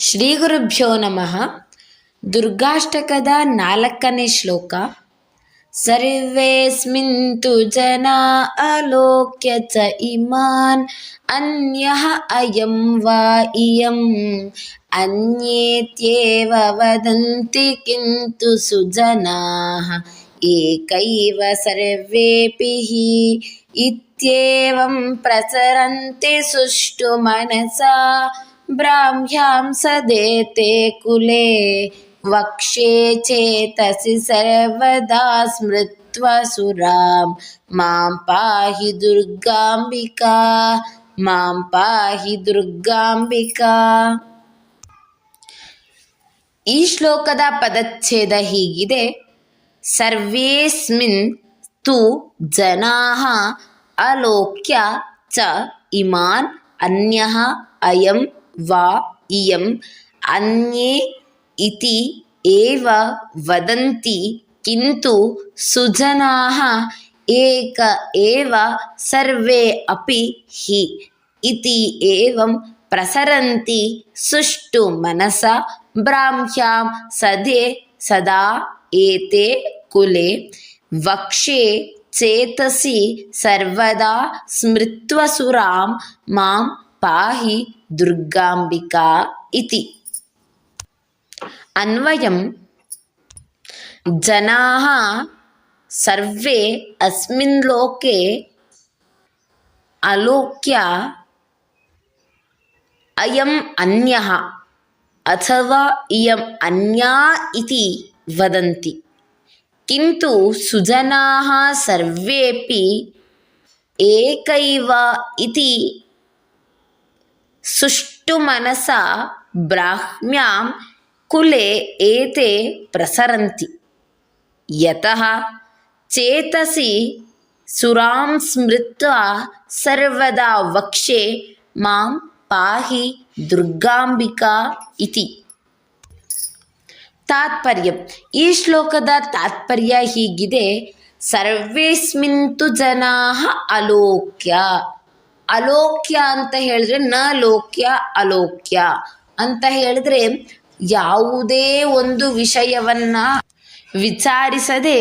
ಶ್ರೀ ಗುರುಭ್ಯೋ ನಮಃ. ದುರ್ಗಾಷ್ಟಕದ 4ನೇ ಶ್ಲೋಕ. ಸರ್ವೇಸ್ಮಿಂತು ಜನಾ ಅಲೋಕ್ಯ ಚ ಇಮಾನ್ ಅನ್ಯಃ ಅಯಂ ವಾ ಇಯಂ ಅನ್ಯೇತ್ಯೇವ ವದಂತಿ ಕಿಂತು ಸುಜನಾಃ ಏಕೈವ ಸರ್ವೇಪಿ ಹಿ ಇತ್ಯೇವಂ ಪ್ರಸರಂತಿ ಸುಷ್ಟು ಮನಸಾ ಬ್ರಾಹ್ಮ್ಯಾಂ ಸದೇತೆ ಕುಲೆ ವಕ್ಷೇ ಚೇತಸಿ ಸರ್ವದಾ ಸ್ಮೃತ್ವ ಸುರಾಂ ಮಾಂ ಪಾಹಿ ದುರ್ಗಾಂಬಿಕಾ ಮಾಂ ಪಾಹಿ ದುರ್ಗಾಂಬಿಕಾ. ಈ ಶ್ಲೋಕದ ಪದಚ್ಛೇದ ಹೀಗಿದೆ. ಸರ್ವೇಸ್ಮಿನ್ ತು ಜನಾಃ ಅಲೋಕ್ಯ ಚ ಇಮಾನ್ ಅನ್ಯಃ ಅಯಂ ವಾ ಇಯಂ ಅನ್ಯೇ ಇತಿ ಏವ ವದಂತಿ ಕಿಂತು ಸುಜನಾಃ ಏಕ ಏವ ಸರ್ವೇ ಅಪಿ ಹಿ ಇತಿ ಏವಂ ಪ್ರಸರಂತಿ ಸುಷ್ಟು ಮನಸಾ ಬ್ರಾಹ್ಮ್ಯಾಂ ಸದಾ ಏತೆ ಕುಲೆ ವಕ್ಷೇ ಚೇತಸಿ ಸರ್ವದಾ ಸ್ಮೃತ್ವ ಸುರಾಂ ಮಾಂ ಪಾಹಿ ದುರ್ಗಾಂಬಿಕಾ ಇತಿ. ಅನ್ವಯಂ ಜನಾಃ ಸರ್ವೇ ಅಸ್ಮಿನ್ ಲೋಕೆ ಅಲೋಕ್ಯ ಅಯಂ ಅನ್ಯಃ ಅಥವಾ ಇಯಂ ಅನ್ಯಾ ಇತಿ ವದಂತಿ ಕಿಂತು ಸುಜನಾಃ ಸರ್ವೇಪಿ ಏಕೈವ ಇತಿ ಸುಷ್ಟು ಮನಸಾ ಬ್ರಾಹ್ಮ್ಯಾಂ ಕುಲೆ ಏತೆ ಪ್ರಸರಂತಿ ಯತಃ ಚೇತಸಿ ಸುರಾಂ ಸ್ಮೃತ್ವಾ ಸರ್ವದಾ ವಕ್ಷೇ ಮಾಂ ಪಾಹಿ ದುರ್ಗಾಂಬಿಕಾ ಇತಿ. ತಾತ್ಪರ್ಯ. ಈ ಶ್ಲೋಕದ ತಾತ್ಪರ್ಯ ಹೀಗಿದೆ. ಸರ್ವೇಸ್ಮಿಂತು ಜನಾಃ ಅಲೋಕ್ಯ. ಅಲೋಕ್ಯ ಅಂತ ಹೇಳಿದ್ರೆ ನ ಲೋಕ್ಯ ಅಲೋಕ್ಯ ಅಂತ ಹೇಳಿದ್ರೆ ಯಾವುದೇ ಒಂದು ವಿಷಯವನ್ನ ವಿಚಾರಿಸದೆ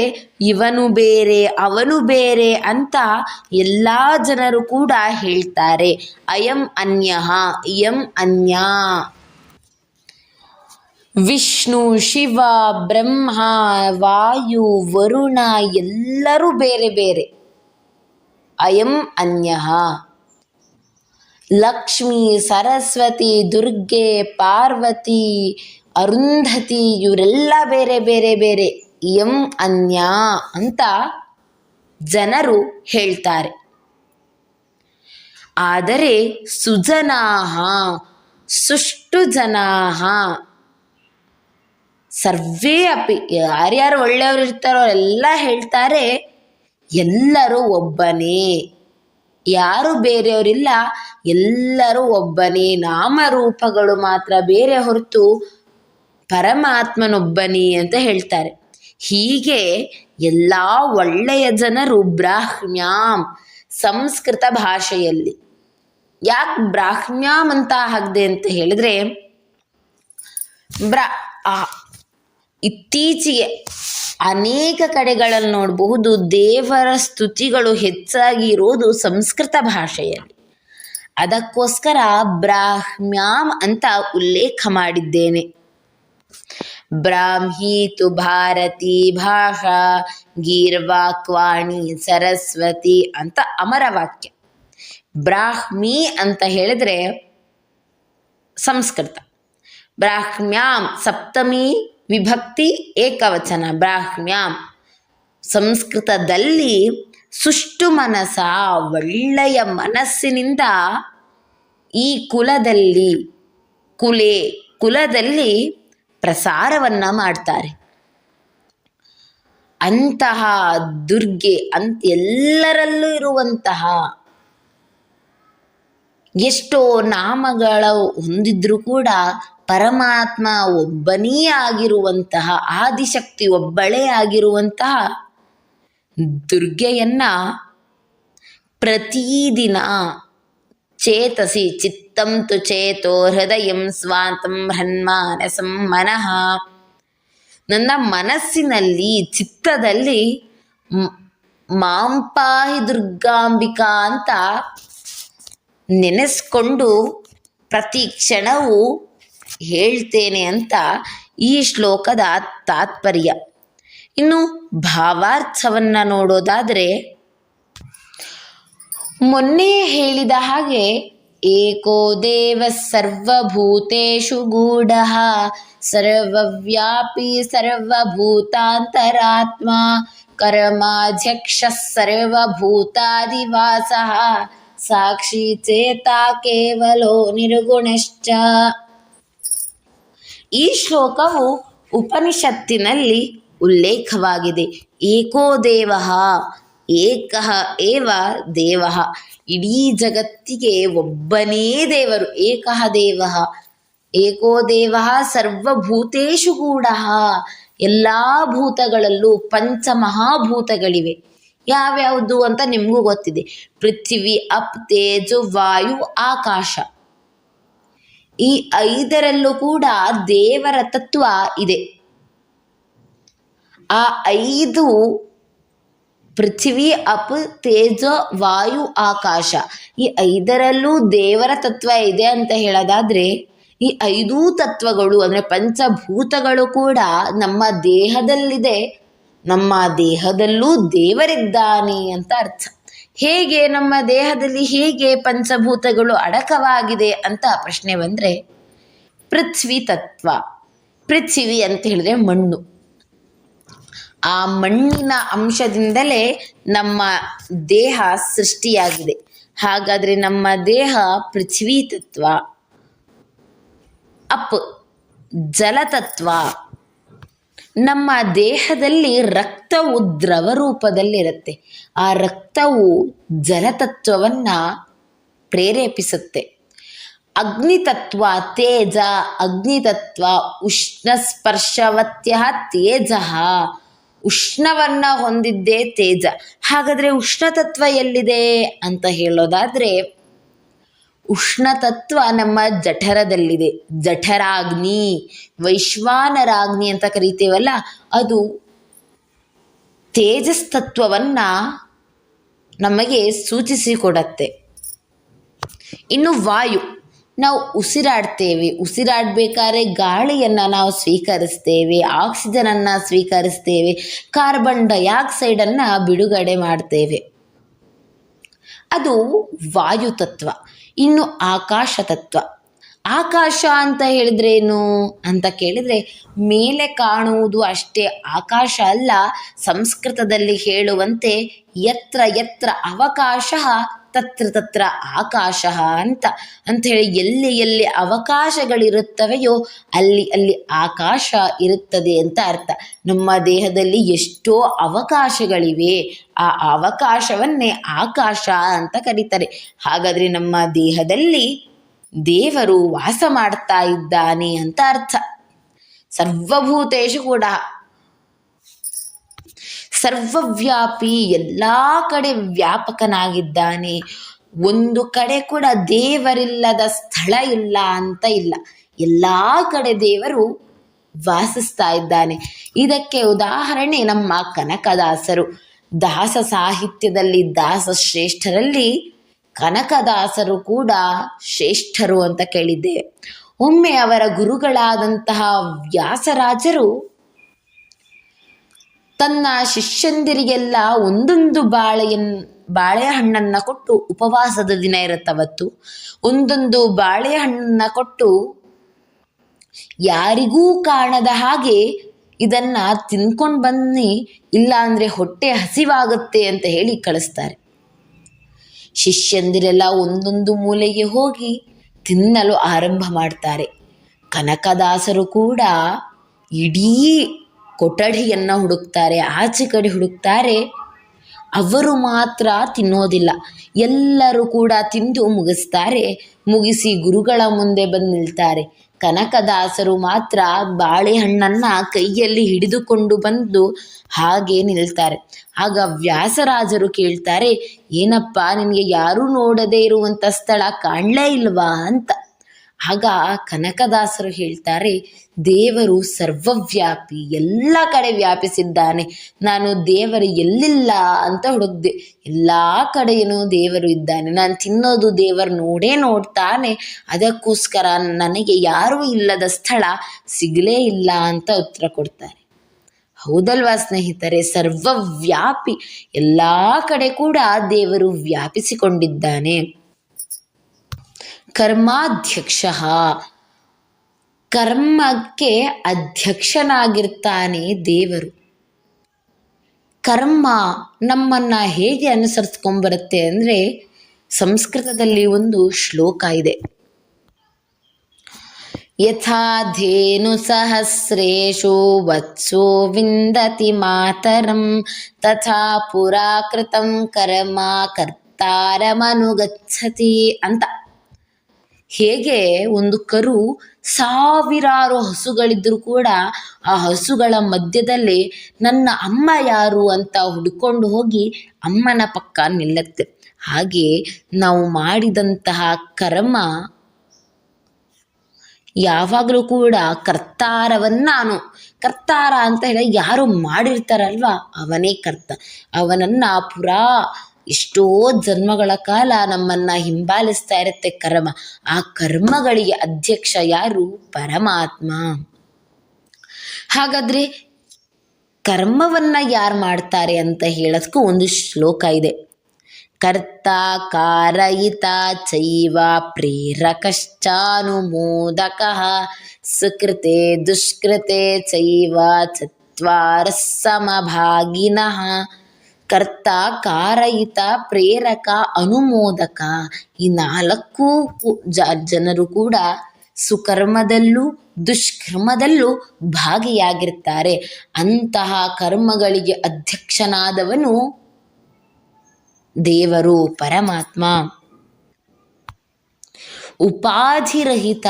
ಇವನು ಬೇರೆ ಅವನು ಬೇರೆ ಅಂತ ಎಲ್ಲ ಜನರು ಕೂಡ ಹೇಳ್ತಾರೆ. ಅಯಂ ಅನ್ಯಃ ಇಯಂ ಅನ್ಯಾ. ವಿಷ್ಣು ಶಿವ ಬ್ರಹ್ಮ ವಾಯು ವರುಣ ಎಲ್ಲರೂ ಬೇರೆ ಬೇರೆ. ಅಯಂ ಅನ್ಯಃ. ಲಕ್ಷ್ಮಿ ಸರಸ್ವತಿ ದುರ್ಗೆ ಪಾರ್ವತಿ ಅರುಂಧತಿ ಇವರೆಲ್ಲ ಬೇರೆ ಬೇರೆ ಬೇರೆ. ಇಯಂ ಅನ್ಯಾ ಅಂತ ಜನರು ಹೇಳ್ತಾರೆ. ಆದರೆ ಸುಜನಾಃ ಸುಷ್ಟು ಜನಾಃ ಸರ್ವೇ ಅಪಿ ಯಾರ್ಯಾರು ಒಳ್ಳೆಯವರು ಇರ್ತಾರೋ ಎಲ್ಲ ಹೇಳ್ತಾರೆ ಎಲ್ಲರೂ ಒಬ್ಬನೇ, ಯಾರು ಬೇರೆಯವರಿಲ್ಲ, ಎಲ್ಲರೂ ಒಬ್ಬನೇ, ನಾಮರೂಪಗಳು ಮಾತ್ರ ಬೇರೆ ಹೊರತು ಪರಮಾತ್ಮನೊಬ್ಬನೇ ಅಂತ ಹೇಳ್ತಾರೆ. ಹೀಗೆ ಎಲ್ಲ ಒಳ್ಳೆಯ ಜನರು ಬ್ರಾಹ್ಮ್ಯಾಂ ಸಂಸ್ಕೃತ ಭಾಷೆಯಲ್ಲಿ. ಯಾಕೆ ಬ್ರಾಹ್ಮ್ಯಾಂ ಅಂತ ಹಾಕ್ದೆ ಅಂತ ಹೇಳಿದ್ರೆ ಇತ್ತೀಚೆಗೆ ಅನೇಕ ಕಡೆಗಳಲ್ಲಿ ನೋಡಬಹುದು ದೇವರ ಸ್ತುತಿಗಳು ಹೆಚ್ಚಾಗಿ ಇರೋದು ಸಂಸ್ಕೃತ ಭಾಷೆಯಲ್ಲಿ. ಅದಕ್ಕೋಸ್ಕರ ಬ್ರಾಹ್ಮ್ಯಾಂ ಅಂತ ಉಲ್ಲೇಖ ಮಾಡಿದ್ದೇನೆ. ಬ್ರಾಹ್ಮೀ ತು ಭಾರತಿ ಭಾಷಾ ಗೀರ್ವಾಕ್ವಾಣಿ ಸರಸ್ವತಿ ಅಂತ ಅಮರವಾಕ್ಯ. ಬ್ರಾಹ್ಮಿ ಅಂತ ಹೇಳಿದ್ರೆ ಸಂಸ್ಕೃತ. ಬ್ರಾಹ್ಮ್ಯಾಂ ಸಪ್ತಮಿ ವಿಭಕ್ತಿ ಏಕವಚನ. ಬ್ರಾಹ್ಮ್ಯಾಂ ಸಂಸ್ಕೃತದಲ್ಲಿ ಸುಷ್ಟು ಮನಸ ಒಳ್ಳೆಯ ಮನಸ್ಸಿನಿಂದ ಈ ಕುಲದಲ್ಲಿ ಪ್ರಸಾರವನ್ನ ಮಾಡ್ತಾರೆ. ಅಂತಹ ದುರ್ಗೆ ಎಲ್ಲರಲ್ಲೂ ಇರುವಂತಹ ಎಷ್ಟೋ ನಾಮಗಳ ಹೊಂದಿದ್ರೂ ಕೂಡ ಪರಮಾತ್ಮ ಒಬ್ಬನೇ ಆಗಿರುವಂತಹ ಆದಿಶಕ್ತಿ ಒಬ್ಬಳೇ ಆಗಿರುವಂತಹ ದುರ್ಗೆಯನ್ನ ಪ್ರತಿದಿನ ಚೇತಸಿ ಚಿತ್ತಂ ತು ಚೇತೋ ಹೃದಯಂ ಸ್ವಾಂತಂ ಹನ್ಮಾನಸಂ ಮನಃ. ನನ್ನ ಮನಸ್ಸಿನಲ್ಲಿ ಚಿತ್ತದಲ್ಲಿ ಮಾಂಪಾಹಿ ದುರ್ಗಾಂಬಿಕಾ ಅಂತ ನೆನೆಸ್ಕೊಂಡು ಪ್ರತಿ ಕ್ಷಣವೂ ಹೇಳ್ತೇನೆ ಅಂತ ಈ ಶ್ಲೋಕದ ತಾತ್ಪರ್ಯ. ಇನ್ನು ಭಾವಾರ್ಥವನ್ನು ನೋಡೋದಾದರೆ, ಮೊನ್ನೆ ಹೇಳಿದ ಹಾಗೆ ಏಕೋ ದೇವ ಸರ್ವಭೂತೇಷು ಗೂಢಃ ಸರ್ವವ್ಯಾಪಿ ಸರ್ವಭೂತಾಂತರಾತ್ಮ ಕರ್ಮಾಧ್ಯಕ್ಷ ಸರ್ವಭೂತಾದಿವಾಸಃ ಸಾಕ್ಷಿ ಚೇತ ಕೇವಲೋ ನಿರ್ಗುಣಶ್ಚ. ಈ ಶ್ಲೋಕವು ಉಪನಿಷತ್ತಿನಲ್ಲಿ ಉಲ್ಲೇಖವಾಗಿದೆ. ಏಕೋ ದೇವಃ, ಏಕಃ ಏವ ದೇವಃ, ಇಡೀ ಜಗತ್ತಿಗೆ ಒಬ್ಬನೇ ದೇವರು. ಏಕಃ ದೇವಃ, ಏಕೋ ದೇವಃ ಸರ್ವಭೂತೇಷು ಗೂಢಃ, ಎಲ್ಲ ಭೂತಗಳಲ್ಲೂ ಪಂಚಮಹಾಭೂತಗಳಿವೆ. ಯಾವ್ಯಾವುದು ಅಂತ ನಿಮಗೂ ಗೊತ್ತಿದೆ. ಪೃಥ್ವಿ, ಅಪ್, ತೇಜು, ವಾಯು, ಆಕಾಶ. ಈ 5ರಲ್ಲೂ ಕೂಡ ದೇವರ ತತ್ವ ಇದೆ. ಆ 5 ಪೃಥ್ವಿ, ಅಪ್, ತೇಜ, ವಾಯು, ಆಕಾಶ, ಈ 5ರಲ್ಲೂ ದೇವರ ತತ್ವ ಇದೆ ಅಂತ ಹೇಳೋದಾದ್ರೆ, ಈ 5 ತತ್ವಗಳು ಅಂದರೆ ಪಂಚಭೂತಗಳು ಕೂಡ ನಮ್ಮ ದೇಹದಲ್ಲಿದೆ. ನಮ್ಮ ದೇಹದಲ್ಲೂ ದೇವರಿದ್ದಾನೆ ಅಂತ ಅರ್ಥ. ಹೇಗೆ ನಮ್ಮ ದೇಹದಲ್ಲಿ ಹೇಗೆ ಪಂಚಭೂತಗಳು ಅಡಕವಾಗಿದೆ ಅಂತ ಪ್ರಶ್ನೆ ಬಂದರೆ, ಪೃಥ್ವಿ ತತ್ವ. ಪೃಥ್ವಿ ಅಂತ ಹೇಳಿದ್ರೆ ಮಣ್ಣು. ಆ ಮಣ್ಣಿನ ಅಂಶದಿಂದಲೇ ನಮ್ಮ ದೇಹ ಸೃಷ್ಟಿಯಾಗಿದೆ. ಹಾಗಾದರೆ ನಮ್ಮ ದೇಹ ಪೃಥ್ವಿ ತತ್ವ. ಅಪ್ ಜಲತತ್ವ. ನಮ್ಮ ದೇಹದಲ್ಲಿ ರಕ್ತವು ದ್ರವ ರೂಪದಲ್ಲಿರುತ್ತೆ. ಆ ರಕ್ತವು ಜಲತತ್ವವನ್ನು ಪ್ರೇರೇಪಿಸುತ್ತೆ. ಅಗ್ನಿತತ್ವ ತೇಜ. ಅಗ್ನಿತತ್ವ ಉಷ್ಣಸ್ಪರ್ಶವತ್ಯ ತೇಜ. ಉಷ್ಣವನ್ನು ಹೊಂದಿದ್ದೇ ತೇಜ. ಹಾಗಾದರೆ ಉಷ್ಣತತ್ವ ಎಲ್ಲಿದೆ ಅಂತ ಹೇಳೋದಾದರೆ, ಉಷ್ಣತತ್ವ ನಮ್ಮ ಜಠರದಲ್ಲಿದೆ. ಜಠರಾಗ್ನಿ, ವೈಶ್ವಾನರಾಗ್ನಿ ಅಂತ ಕರಿತೇವಲ್ಲ, ಅದು ತೇಜಸ್ತತ್ವವನ್ನು ನಮಗೆ ಸೂಚಿಸಿಕೊಡತ್ತೆ. ಇನ್ನು ವಾಯು, ನಾವು ಉಸಿರಾಡ್ತೇವೆ. ಉಸಿರಾಡಬೇಕಾದ್ರೆ ಗಾಳಿಯನ್ನು ನಾವು ಸ್ವೀಕರಿಸ್ತೇವೆ, ಆಕ್ಸಿಜನನ್ನು ಸ್ವೀಕರಿಸ್ತೇವೆ, ಕಾರ್ಬನ್ ಡೈಆಕ್ಸೈಡನ್ನು ಬಿಡುಗಡೆ ಮಾಡ್ತೇವೆ. ಅದು ವಾಯು ತತ್ವ. ಇನ್ನು ಆಕಾಶ ತತ್ವ. ಆಕಾಶ ಅಂತ ಹೇಳಿದ್ರೇನು ಅಂತ ಕೇಳಿದರೆ, ಮೇಲೆ ಕಾಣುವುದು ಅಷ್ಟೇ ಆಕಾಶ ಅಲ್ಲ. ಸಂಸ್ಕೃತದಲ್ಲಿ ಹೇಳುವಂತೆ ಯತ್ರ ಯತ್ರ ಅವಕಾಶ ತತ್ರ ತತ್ರ ಆಕಾಶ ಅಂತ ಹೇಳಿ, ಎಲ್ಲಿ ಎಲ್ಲಿ ಅವಕಾಶಗಳಿರುತ್ತವೆಯೋ ಅಲ್ಲಿ ಅಲ್ಲಿ ಆಕಾಶ ಇರುತ್ತದೆ ಅಂತ ಅರ್ಥ. ನಮ್ಮ ದೇಹದಲ್ಲಿ ಎಷ್ಟೋ ಅವಕಾಶಗಳಿವೆ. ಆ ಅವಕಾಶವನ್ನೇ ಆಕಾಶ ಅಂತ ಕರೀತಾರೆ. ಹಾಗಾದರೆ ನಮ್ಮ ದೇಹದಲ್ಲಿ ದೇವರು ವಾಸ ಮಾಡ್ತಾ ಇದ್ದಾನೆ ಅಂತ ಅರ್ಥ. ಸರ್ವಭೂತೇಷು ಕೂಡ ಸರ್ವವ್ಯಾಪಿ, ಎಲ್ಲ ಕಡೆ ವ್ಯಾಪಕನಾಗಿದ್ದಾನೆ. ಒಂದು ಕಡೆ ಕೂಡ ದೇವರಿಲ್ಲದ ಸ್ಥಳ ಇಲ್ಲ ಅಂತ ಇಲ್ಲ. ಎಲ್ಲ ಕಡೆ ದೇವರು ವಾಸಿಸ್ತಾ ಇದ್ದಾನೆ. ಇದಕ್ಕೆ ಉದಾಹರಣೆ ನಮ್ಮ ಕನಕದಾಸರು. ದಾಸ ಸಾಹಿತ್ಯದಲ್ಲಿ ದಾಸ ಶ್ರೇಷ್ಠರಲ್ಲಿ ಕನಕದಾಸರು ಕೂಡ ಶ್ರೇಷ್ಠರು ಅಂತ ಕೇಳಿದ್ದೇವೆ. ಒಮ್ಮೆ ಅವರ ಗುರುಗಳಾದಂತಹ ವ್ಯಾಸರಾಜರು ತನ್ನ ಶಿಷ್ಯಂದಿರಿಗೆಲ್ಲ ಒಂದೊಂದು ಬಾಳೆಹಣ್ಣನ್ನು ಕೊಟ್ಟು, ಉಪವಾಸದ ದಿನ ಇರುತ್ತವತ್ತು, ಒಂದೊಂದು ಬಾಳೆಹಣ್ಣನ್ನು ಕೊಟ್ಟು ಯಾರಿಗೂ ಕಾಣದ ಹಾಗೆ ಇದನ್ನು ತಿನ್ಕೊಂಡು ಬನ್ನಿ, ಇಲ್ಲ ಅಂದರೆ ಹೊಟ್ಟೆ ಹಸಿವಾಗುತ್ತೆ ಅಂತ ಹೇಳಿ ಕಳಿಸ್ತಾರೆ. ಶಿಷ್ಯಂದಿರೆಲ್ಲ ಒಂದೊಂದು ಮೂಲೆಗೆ ಹೋಗಿ ತಿನ್ನಲು ಆರಂಭ ಮಾಡ್ತಾರೆ. ಕನಕದಾಸರು ಕೂಡ ಇಡೀ ಕೊಠಡಿಯನ್ನು ಹುಡುಕ್ತಾರೆ, ಆಚೆ ಕಡೆ ಹುಡುಕ್ತಾರೆ. ಅವರು ಮಾತ್ರ ತಿನ್ನೋದಿಲ್ಲ. ಎಲ್ಲರೂ ಕೂಡ ತಿಂದು ಮುಗಿಸ್ತಾರೆ. ಮುಗಿಸಿ ಗುರುಗಳ ಮುಂದೆ ಬಂದು ನಿಲ್ತಾರೆ. ಕನಕದಾಸರು ಮಾತ್ರ ಬಾಳೆಹಣ್ಣನ್ನು ಕೈಯಲ್ಲಿ ಹಿಡಿದುಕೊಂಡು ಬಂದು ಹಾಗೆ ನಿಲ್ತಾರೆ. ಆಗ ವ್ಯಾಸರಾಜರು ಕೇಳ್ತಾರೆ, ಏನಪ್ಪ ನಿನಗೆ ಯಾರೂ ನೋಡದೇ ಇರುವಂಥ ಸ್ಥಳ ಕಾಣಲೇ ಇಲ್ವಾ ಅಂತ. ಆಗ ಕನಕದಾಸರು ಹೇಳ್ತಾರೆ, ದೇವರು ಸರ್ವವ್ಯಾಪಿ, ಎಲ್ಲ ಕಡೆ ವ್ಯಾಪಿಸಿದ್ದಾನೆ. ನಾನು ದೇವರು ಎಲ್ಲಿಲ್ಲ ಅಂತ ಹುಡುಕ್ದೆ, ಎಲ್ಲ ಕಡೆಯೂ ದೇವರು ಇದ್ದಾನೆ. ನಾನು ತಿನ್ನೋದು ದೇವರು ನೋಡ್ತಾನೆ, ಅದಕ್ಕೋಸ್ಕರ ನನಗೆ ಯಾರೂ ಇಲ್ಲದ ಸ್ಥಳ ಸಿಗಲೇ ಇಲ್ಲ ಅಂತ ಉತ್ತರ ಕೊಡ್ತಾರೆ. ಹೌದಲ್ವಾ ಸ್ನೇಹಿತರೆ? ಸರ್ವವ್ಯಾಪಿ, ಎಲ್ಲ ಕಡೆ ಕೂಡ ದೇವರು ವ್ಯಾಪಿಸಿಕೊಂಡಿದ್ದಾನೆ. ಕರ್ಮಾಧ್ಯಕ್ಷ, ಕರ್ಮಕ್ಕೆ ಅಧ್ಯಕ್ಷನಾಗಿರ್ತಾನೆ ದೇವರು. ಕರ್ಮ ನಮ್ಮನ್ನು ಹೇಗೆ ಅನುಸರಿಸ್ಕೊಂಡ್ಬರುತ್ತೆ ಅಂದರೆ, ಸಂಸ್ಕೃತದಲ್ಲಿ ಒಂದು ಶ್ಲೋಕ ಇದೆ, ಯಥಾ ಧೇನು ಸಹಸ್ರೇಷು ವತ್ಸೋ ವಿಂದತಿ ಮಾತರಂ ತಥಾ ಪುರಾ ಕೃತಂ ಕರ್ಮ ಕರ್ತಾರಮನುಗಚ್ಚತಿ ಅಂತ. ಹೇಗೆ ಒಂದು ಕರು ಸಾವಿರಾರು ಹಸುಗಳಿದ್ರೂ ಕೂಡ ಆ ಹಸುಗಳ ಮಧ್ಯದಲ್ಲಿ ನನ್ನ ಅಮ್ಮ ಯಾರು ಅಂತ ಹುಡ್ಕೊಂಡು ಹೋಗಿ ಅಮ್ಮನ ಪಕ್ಕ ನಿಲ್ಲುತ್ತೆ. ಹಾಗೆ ನಾವು ಮಾಡಿದಂತಹ ಕರ್ಮ ಯಾವಾಗಲೂ ಕೂಡ ಕರ್ತಾರ ಅಂತ ಹೇಳಿ ಯಾರು ಮಾಡಿರ್ತಾರಲ್ವ ಅವನೇ ಕರ್ತ. ಅವನನ್ನು ಪುರಾ ಎಷ್ಟೋ ಜನ್ಮಗಳ ಕಾಲ ನಮ್ಮನ್ನು ಹಿಂಬಾಲಿಸ್ತಾ ಇರುತ್ತೆ ಕರ್ಮ. ಆ ಕರ್ಮಗಳಿಗೆ ಅಧ್ಯಕ್ಷ ಯಾರು? ಪರಮಾತ್ಮ. ಹಾಗಾದರೆ ಕರ್ಮವನ್ನು ಯಾರು ಮಾಡ್ತಾರೆ ಅಂತ ಹೇಳೋದಕ್ಕೂ ಒಂದು ಶ್ಲೋಕ ಇದೆ, ಕರ್ತ ಕಾರಯಿತ ಚೈವ ಪ್ರೇರಕಶ್ಚಾನುಮೋದಕ ಸುಕೃತೆ ದುಷ್ಕೃತೆ ಚೈವ ಚತ್ವಾರ ಸಮಭಾಗಿನಃ. ಕರ್ತ, ಕಾರಯಿತ, ಪ್ರೇರಕ, ಅನುಮೋದಕ, ಈ ನಾಲ್ಕು ಜನರು ಕೂಡ ಸುಕರ್ಮದಲ್ಲೂ ದುಷ್ಕರ್ಮದಲ್ಲೂ ಭಾಗಿಯಾಗಿರ್ತಾರೆ. ಅಂತಹ ಕರ್ಮಗಳಿಗೆ ಅಧ್ಯಕ್ಷನಾದವನು ದೇವರು, ಪರಮಾತ್ಮ. ಉಪಾಧಿರಹಿತ,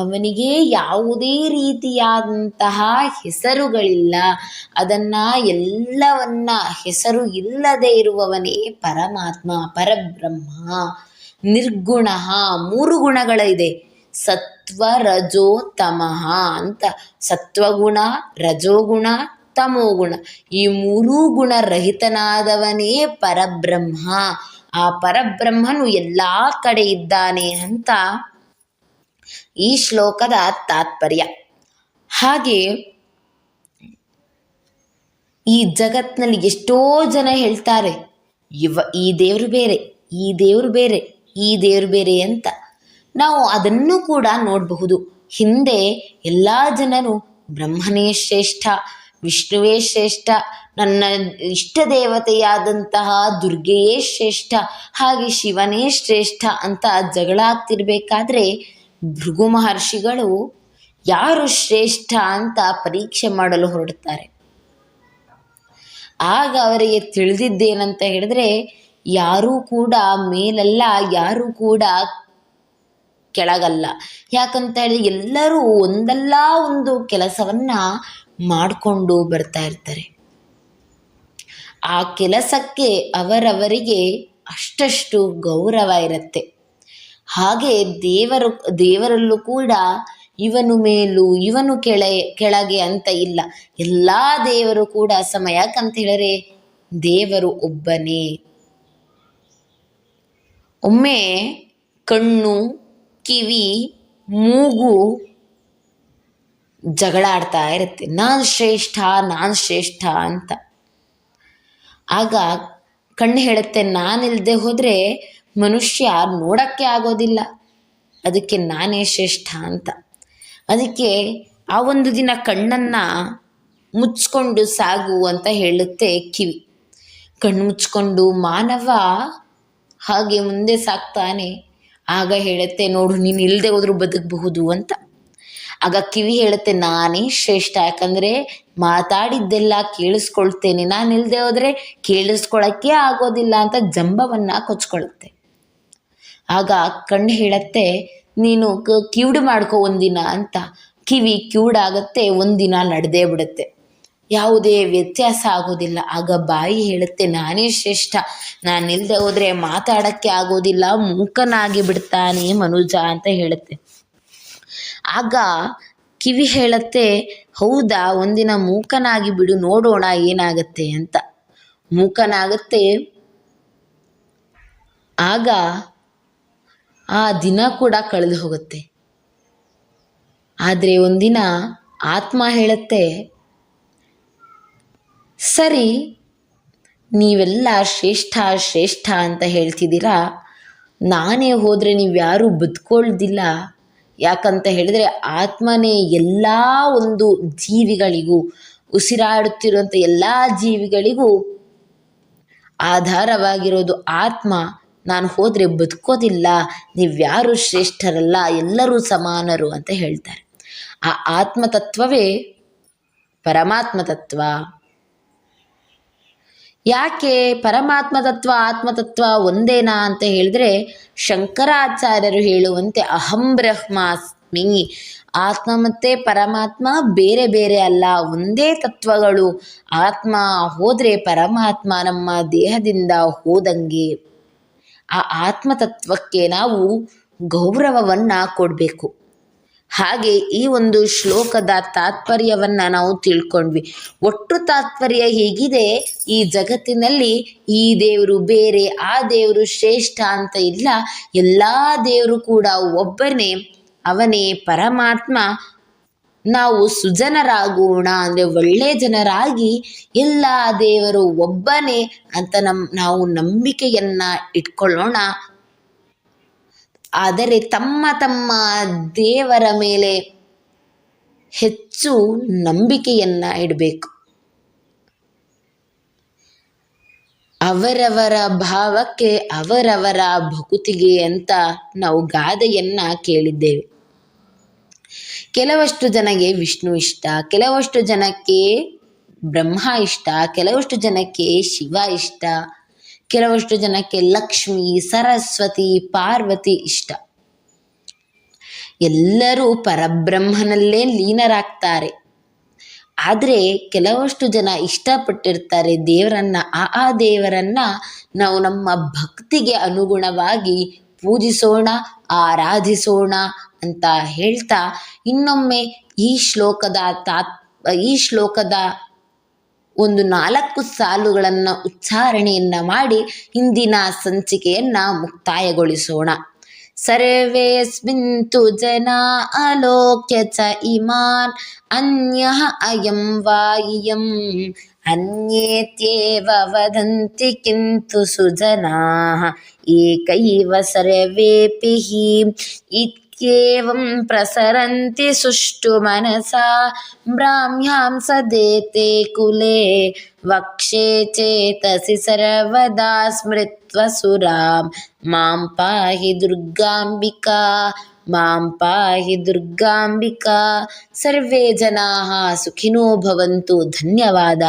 ಅವನಿಗೆ ಯಾವುದೇ ರೀತಿಯಾದಂತಹ ಹೆಸರುಗಳಿಲ್ಲ. ಎಲ್ಲವನ್ನ ಹೆಸರು ಇಲ್ಲದೆ ಇರುವವನೇ ಪರಮಾತ್ಮ, ಪರಬ್ರಹ್ಮ. ನಿರ್ಗುಣ, 3 ಗುಣಗಳಿದೆ, ಸತ್ವ ರಜೋ ತಮಃ ಅಂತ. ಸತ್ವಗುಣ, ರಜೋಗುಣ, ತಮೋಗುಣ, ಈ 3 ಗುಣರಹಿತನಾದವನೇ ಪರಬ್ರಹ್ಮ. ಆ ಪರಬ್ರಹ್ಮನು ಎಲ್ಲ ಕಡೆ ಇದ್ದಾನೆ ಅಂತ ಈ ಶ್ಲೋಕದ ತಾತ್ಪರ್ಯ. ಹಾಗೆ ಈ ಜಗತ್ತಿನಲ್ಲಿ ಎಷ್ಟೋ ಜನ ಹೇಳ್ತಾರೆ, ಈ ದೇವರು ಬೇರೆ, ಈ ದೇವರು ಬೇರೆ, ಈ ದೇವರು ಬೇರೆ ಅಂತ. ನಾವು ಅದನ್ನು ಕೂಡ ನೋಡಬಹುದು. ಹಿಂದೆ ಎಲ್ಲ ಜನರು ಬ್ರಹ್ಮನೇ ಶ್ರೇಷ್ಠ, ವಿಷ್ಣುವೇ ಶ್ರೇಷ್ಠ, ನನ್ನ ಇಷ್ಟ ದೇವತೆಯಾದಂತಹ ದುರ್ಗೆಯೇ ಶ್ರೇಷ್ಠ, ಹಾಗೆ ಶಿವನೇ ಶ್ರೇಷ್ಠ ಅಂತ ಜಗಳ ಆಗ್ತಿರ್ಬೇಕಾದ್ರೆ ಭೃಗು ಮಹರ್ಷಿಗಳು ಯಾರು ಶ್ರೇಷ್ಠ ಅಂತ ಪರೀಕ್ಷೆ ಮಾಡಲು ಹೊರಡ್ತಾರೆ. ಆಗ ಅವರಿಗೆ ತಿಳಿದಿದ್ದೇನಂತ ಹೇಳಿದ್ರೆ, ಯಾರೂ ಕೂಡ ಮೇಲಲ್ಲ, ಯಾರೂ ಕೂಡ ಕೆಳಗಲ್ಲ. ಯಾಕಂತ ಹೇಳಿದ್ರೆ ಎಲ್ಲರೂ ಒಂದಲ್ಲ ಒಂದು ಕೆಲಸವನ್ನ ಮಾಡಿಕೊಂಡು ಬರ್ತಾ ಇರ್ತಾರೆ. ಆ ಕೆಲಸಕ್ಕೆ ಅವರವರಿಗೆ ಅಷ್ಟಷ್ಟು ಗೌರವ ಇರುತ್ತೆ. ಹಾಗೆ ದೇವರಲ್ಲೂ ಕೂಡ ಇವನು ಮೇಲು ಇವನು ಕೆಳಗೆ ಅಂತ ಇಲ್ಲ. ಎಲ್ಲ ದೇವರು ಕೂಡ ಸಮ. ಯಾಕಂತ ಹೇಳಿದ್ರೆ ದೇವರು ಒಬ್ಬನೇ. ಒಮ್ಮೆ ಕಣ್ಣು, ಕಿವಿ, ಮೂಗು ಜಗಳ ಆಡ್ತಾ ಇರುತ್ತೆ, ನಾನು ಶ್ರೇಷ್ಠ ಅಂತ. ಆಗ ಕಣ್ಣು ಹೇಳುತ್ತೆ, ನಾನಿಲ್ಲದೆ ಹೋದರೆ ಮನುಷ್ಯ ನೋಡೋಕ್ಕೆ ಆಗೋದಿಲ್ಲ, ಅದಕ್ಕೆ ನಾನೇ ಶ್ರೇಷ್ಠ ಅಂತ. ಅದಕ್ಕೆ ಆ ಒಂದು ದಿನ ಕಣ್ಣನ್ನು ಮುಚ್ಕೊಂಡು ಸಾಗು ಅಂತ ಹೇಳುತ್ತೆ ಕಿವಿ. ಕಣ್ಣು ಮುಚ್ಕೊಂಡು ಮಾನವ ಹಾಗೆ ಮುಂದೆ ಸಾಕ್ತಾನೆ. ಆಗ ಹೇಳುತ್ತೆ, ನೋಡು ನೀನು ಇಲ್ಲದೆ ಹೋದ್ರೂ ಬದುಕಬಹುದು ಅಂತ. ಆಗ ಕಿವಿ ಹೇಳುತ್ತೆ, ನಾನೇ ಶ್ರೇಷ್ಠ, ಯಾಕಂದರೆ ಮಾತಾಡಿದ್ದೆಲ್ಲ ಕೇಳಿಸ್ಕೊಳ್ತೇನೆ, ನಾನು ಇಲ್ಲದೆ ಹೋದರೆ ಕೇಳಿಸ್ಕೊಳ್ಳೋಕ್ಕೆ ಆಗೋದಿಲ್ಲ ಅಂತ ಜಂಬವನ್ನು ಕೊಚ್ಕೊಳ್ಳುತ್ತೆ. ಆಗ ಕಣ್ಣು ಹೇಳುತ್ತೆ, ನೀನು ಕಿವುಡು ಮಾಡ್ಕೊ ಒಂದಿನ ಅಂತ. ಕಿವಿ ಕಿವುಡಾಗತ್ತೆ, ಒಂದಿನ ನಡೆದೇ ಬಿಡುತ್ತೆ, ಯಾವುದೇ ವ್ಯತ್ಯಾಸ ಆಗೋದಿಲ್ಲ. ಆಗ ಬಾಯಿ ಹೇಳುತ್ತೆ ನಾನೇ ಶ್ರೇಷ್ಠ, ನಾನಿಲ್ಲದೆ ಹೋದರೆ ಮಾತಾಡೋಕ್ಕೆ ಆಗೋದಿಲ್ಲ, ಮೂಕನಾಗಿ ಬಿಡ್ತಾನೆ ಮನುಜ ಅಂತ ಹೇಳುತ್ತೆ. ಆಗ ಕಿವಿ ಹೇಳುತ್ತೆ ಹೌದಾ, ಒಂದಿನ ಮೂಕನಾಗಿ ಬಿಡು, ನೋಡೋಣ ಏನಾಗತ್ತೆ ಅಂತ. ಮೂಕನಾಗುತ್ತೆ. ಆಗ ಆ ದಿನ ಕೂಡ ಕಳೆದು ಹೋಗುತ್ತೆ. ಆದರೆ ಒಂದಿನ ಆತ್ಮ ಹೇಳುತ್ತೆ, ಸರಿ ನೀವೆಲ್ಲ ಶ್ರೇಷ್ಠ ಶ್ರೇಷ್ಠ ಅಂತ ಹೇಳ್ತಿದ್ದೀರಾ, ನಾನೇ ಹೋದರೆ ನೀವು ಯಾರೂ ಬದುಕೊಳ್ದಿಲ್ಲ. ಯಾಕಂತ ಹೇಳಿದರೆ ಆತ್ಮನೇ ಎಲ್ಲ ಒಂದು ಜೀವಿಗಳಿಗೂ, ಉಸಿರಾಡುತ್ತಿರುವಂಥ ಎಲ್ಲ ಜೀವಿಗಳಿಗೂ ಆಧಾರವಾಗಿರೋದು ಆತ್ಮ. ನಾನು ಹೋದರೆ ಬದುಕೋದಿಲ್ಲ, ನೀವ್ಯಾರು ಶ್ರೇಷ್ಠರಲ್ಲ, ಎಲ್ಲರೂ ಸಮಾನರು ಅಂತ ಹೇಳ್ತಾರೆ. ಆ ಆತ್ಮತತ್ವವೇ ಪರಮಾತ್ಮ ತತ್ವ. ಯಾಕೆ ಪರಮಾತ್ಮ ತತ್ವ ಆತ್ಮತತ್ವ ಒಂದೇನಾ ಅಂತ ಹೇಳಿದ್ರೆ, ಶಂಕರಾಚಾರ್ಯರು ಹೇಳುವಂತೆ ಅಹಂ ಬ್ರಹ್ಮಾಸ್ಮಿ, ಆತ್ಮ ಮತ್ತು ಪರಮಾತ್ಮ ಬೇರೆ ಬೇರೆ ಅಲ್ಲ, ಒಂದೇ ತತ್ವಗಳು. ಆತ್ಮ ಹೋದರೆ ಪರಮಾತ್ಮ ನಮ್ಮ ದೇಹದಿಂದ ಹೋದಂಗೆ. ಆ ಆತ್ಮತತ್ವಕ್ಕೆ ನಾವು ಗೌರವವನ್ನು ಕೊಡಬೇಕು. ಹಾಗೆ ಈ ಒಂದು ಶ್ಲೋಕದ ತಾತ್ಪರ್ಯವನ್ನು ನಾವು ತಿಳ್ಕೊಂಡ್ವಿ. ಒಟ್ಟು ತಾತ್ಪರ್ಯ ಹೇಗಿದೆ, ಈ ಜಗತ್ತಿನಲ್ಲಿ ಈ ದೇವರು ಬೇರೆ, ಆ ದೇವರು ಶ್ರೇಷ್ಠ ಅಂತ ಇಲ್ಲ, ಎಲ್ಲ ದೇವರು ಕೂಡ ಒಬ್ಬನೇ, ಅವನೇ ಪರಮಾತ್ಮ. ನಾವು ಸುಜನರಾಗೋಣ, ಅಂದರೆ ಒಳ್ಳೆ ಜನರಾಗಿ ಎಲ್ಲ ದೇವರು ಒಬ್ಬನೇ ಅಂತ ನಾವು ನಂಬಿಕೆಯನ್ನು ಇಟ್ಕೊಳ್ಳೋಣ. ಆದರೆ ತಮ್ಮ ತಮ್ಮ ದೇವರ ಮೇಲೆ ಹೆಚ್ಚು ನಂಬಿಕೆಯನ್ನು ಇಡಬೇಕು. ಅವರವರ ಭಾವಕ್ಕೆ ಅವರವರ ಭಕುತಿಗೆ ಅಂತ ನಾವು ಗಾದೆಯನ್ನು ಕೇಳಿದ್ದೇವೆ. ಕೆಲವಷ್ಟು ಜನಕ್ಕೆ ವಿಷ್ಣು ಇಷ್ಟ, ಕೆಲವಷ್ಟು ಜನಕ್ಕೆ ಬ್ರಹ್ಮ ಇಷ್ಟ, ಕೆಲವಷ್ಟು ಜನಕ್ಕೆ ಶಿವ ಇಷ್ಟ, ಕೆಲವಷ್ಟು ಜನಕ್ಕೆ ಲಕ್ಷ್ಮಿ, ಸರಸ್ವತಿ, ಪಾರ್ವತಿ ಇಷ್ಟ. ಎಲ್ಲರೂ ಪರಬ್ರಹ್ಮನಲ್ಲೇ ಲೀನರಾಗ್ತಾರೆ. ಆದರೆ ಕೆಲವಷ್ಟು ಜನ ಇಷ್ಟಪಟ್ಟಿರ್ತಾರೆ ದೇವರನ್ನು. ಆ ದೇವರನ್ನು ನಾವು ನಮ್ಮ ಭಕ್ತಿಗೆ ಅನುಗುಣವಾಗಿ ಪೂಜಿಸೋಣ, ಆರಾಧಿಸೋಣ ಅಂತ ಹೇಳ್ತಾ, ಇನ್ನೊಮ್ಮೆ ಈ ಶ್ಲೋಕದ ಒಂದು 4 ಸಾಲುಗಳನ್ನು ಉಚ್ಚಾರಣೆಯನ್ನು ಮಾಡಿ ಇಂದಿನ ಸಂಚಿಕೆಯನ್ನು ಮುಕ್ತಾಯಗೊಳಿಸೋಣ. ಸರ್ವೇಸ್ಮಿನ್ ತು ಜನಾ ಅಲೋಕ್ಯ ಚ ಇಮಾನ್ ಅನ್ಯಃ ಅಯಂ ವಾ ಇಯಂ ಅನ್ಯೇತ್ಯೇವ ವದಂತಿ ಕಿಂತು ಸುಜನಾಃ ಏಕೈವ ಸರ್ವೇಪಿ ಇತ್ಯೇವಂ ಪ್ರಸರಂತಿ ಸುಷ್ಟು ಮನಸಾ ಬ್ರಾಹ್ಮ್ಯಾಂ ಸದೇತೆ ಕುಲೇ ವಕ್ಷೇ ಚೇತಸಿ ಸರ್ವದಾ ಸ್ಮೃತ್ವ ಸುರಾಂ ಮಾಂ ಪಾಹಿ ದುರ್ಗಾಂಬಿಕಾ, ಮಾಂ ಪಾಹಿ ದುರ್ಗಾಂಬಿಕಾ. ಸರ್ವೇ ಜನಾಃ ಸುಖಿನೋ ಭವಂತು. ಧನ್ಯವಾದ.